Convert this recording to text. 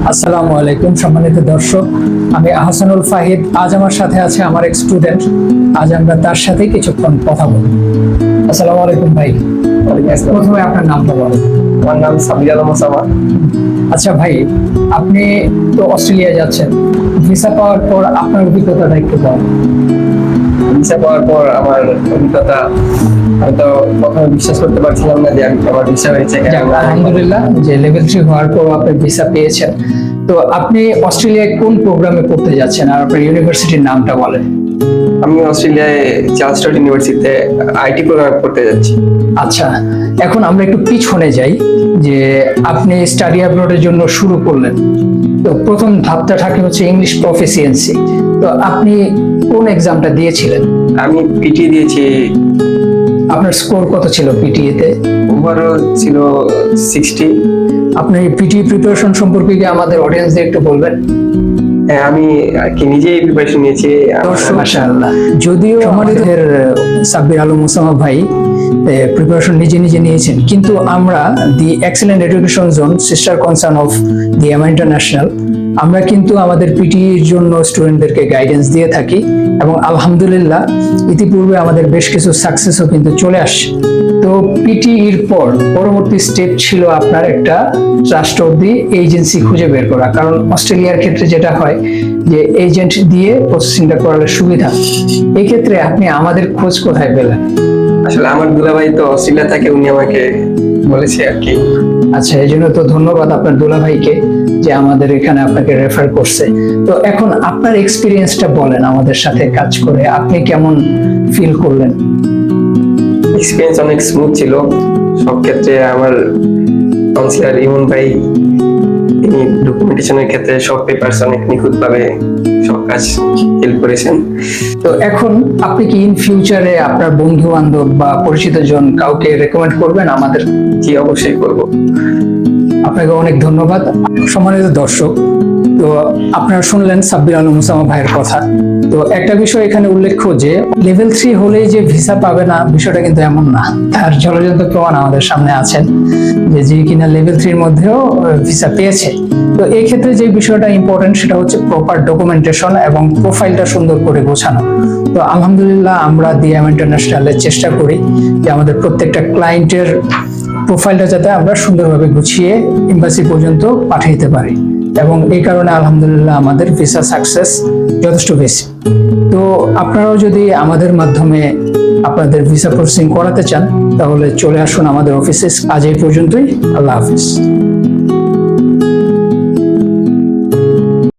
আসসালামু আলাইকুম সম্মানিত দর্শক, আমি আহসানুল ফাহিদ। আজ আমার সাথে আছে আমার এক স্টুডেন্ট। আজ আমরা তার সাথে কিছুক্ষণ কথা বলব। আসসালামু আলাইকুম ভাই। প্রথমে আপনার নামটা বলুন। আমার নাম সাবির আলম ওসামা। আচ্ছা ভাই, আপনি তো অস্ট্রেলিয়া যাচ্ছেন, ভিসা পাওয়ার পর আপনার অভিজ্ঞতাটা একটু বলুন। ভিসা পাওয়ার পর আমার অভিজ্ঞতা, আমি তো প্রথমে বিশ্বাস করতে পারছিলাম না যে আমার ভিসা হয়েছে। যাক, আলহামদুলিল্লাহ যে লেভেল 3 হওয়ার পর আপনি ভিসা পেয়েছেন। তো আপনি অস্ট্রেলিয়ায় কোন প্রোগ্রামে পড়তে যাচ্ছেন আর আপনার ইউনিভার্সিটির নামটা বলেন। আমি অস্ট্রেলিয়ায় চার্লস ইউনিভার্সিটিতে আইটি প্রোগ্রাম করতে যাচ্ছি। আচ্ছা, এখন আমরা একটু পিছনে যাই যে আপনি স্টাডি অ্যাব্রডের জন্য শুরু করলেন। তো প্রথম ধাপটা থাকে হচ্ছে ইংলিশ প্রফিসিয়েন্সি। তো আপনি কোন এক্সামটা দিয়েছিলেন? আমি পিটি দিয়েছি। আপনার স্কোর কত ছিল পিটিএ তে? ওভারঅল ছিল 60। আপনি পিটি প্রিপারেশন সম্পর্কে কি আমাদের অডিয়েন্সদের একটু বলবেন? হ্যাঁ, আমি কি নিজেই প্রিপারেশন নিয়েছি। মাশাআল্লাহ। যদিও আমাদের সাব্বির আলম ওসামা ভাই প্রিপারেশন নিজে নিজে নিয়েছেন, কিন্তু আমরা the excellent education zone sister concern of the Emma international, আমরা কিন্তু আমাদের পিটির জন্য স্টুডেন্টদেরকে গাইডেন্স দিয়ে থাকি এবং আলহামদুলিল্লাহ ইতিপূর্বে আমাদের বেশ কিছু সাকসেসও কিন্তু চলে আসছে। তো পিটির পর পরবর্তী স্টেপ ছিল আপনার একটা ট্রাস্ট অফ দি এজেন্সি খুঁজে বের করা, কারণ অস্ট্রেলিয়ার ক্ষেত্রে যেটা হয় যে এজেন্ট দিয়ে প্রসেসিংটা করার সুবিধা। এই ক্ষেত্রে আপনি আমাদের খোঁজ কোথায় পেলেন? আসলে আমার দুলাভাই তো অস্ট্রেলিয়া থাকে, উনি আমাকে বলেছে আর কি। আচ্ছা, এই জন্য তো ধন্যবাদ আপনার দুলাভাইকে যে আমাদের এখানে আপনাকে রেফার করছে। তো এখন আপনার এক্সপিরিয়েন্সটা বলেন, আমাদের সাথে কাজ করে আপনি কেমন ফিল করলেন? এক্সপিরিয়েন্স অনেক স্মুথ ছিল সব ক্ষেত্রে। আমার কাউন্সিলর ইমন ভাই, তিনি ডকুমেন্টেশনের ক্ষেত্রে সব পেপারস অনেক নিখুঁতভাবে সব কাজ হেল্প করেছেন। তো এখন আপনি কি ইন ফিউচারে আপনার বন্ধু বান্ধব বা পরিচিত জন কাউকে রেকমেন্ড করবেন আমাদের? জি, অবশ্যই করব। আপনাকে অনেক ধন্যবাদ। সম্মানিত দর্শক, তো আপনারা শুনলেন সাব্বির আলম ওসামা ভাইয়ের কথা। তো একটা বিষয় এখানে উল্লেখ্য যে লেভেল 3 হলেই যে ভিসা পাবে না, বিষয়টা কিন্তু এমন না। তার জলজন্ত প্রমাণ আমাদের সামনে আছেন যে কিনা লেভেল 3 এর মধ্যেও ভিসা পেয়েছে। তো এই ক্ষেত্রে যে বিষয়টা ইম্পর্টেন্ট সেটা হচ্ছে প্রপার ডকুমেন্টেশন এবং প্রোফাইলটা সুন্দর করে গোছানো। তো আলহামদুলিল্লাহ আমরা দি এমা ইন্টারন্যাশনালের চেষ্টা করি যে আমাদের প্রত্যেকটা ক্লায়েন্টের প্রোফাইলটা যাতে আমরা সুন্দরভাবে গুছিয়ে এম্বাসি পর্যন্ত পাঠিয়ে দিতে পারি, এবং এই কারণে আলহামদুলিল্লাহ আমাদের ভিসা সাকসেস যথেষ্ট বেশি। তো আপনারাও যদি আমাদের মাধ্যমে আপনাদের ভিসা প্রসেসিং করাতে চান তাহলে চলে আসুন আমাদের অফিসে। আজ এই পর্যন্তই। আল্লাহ হাফিজ।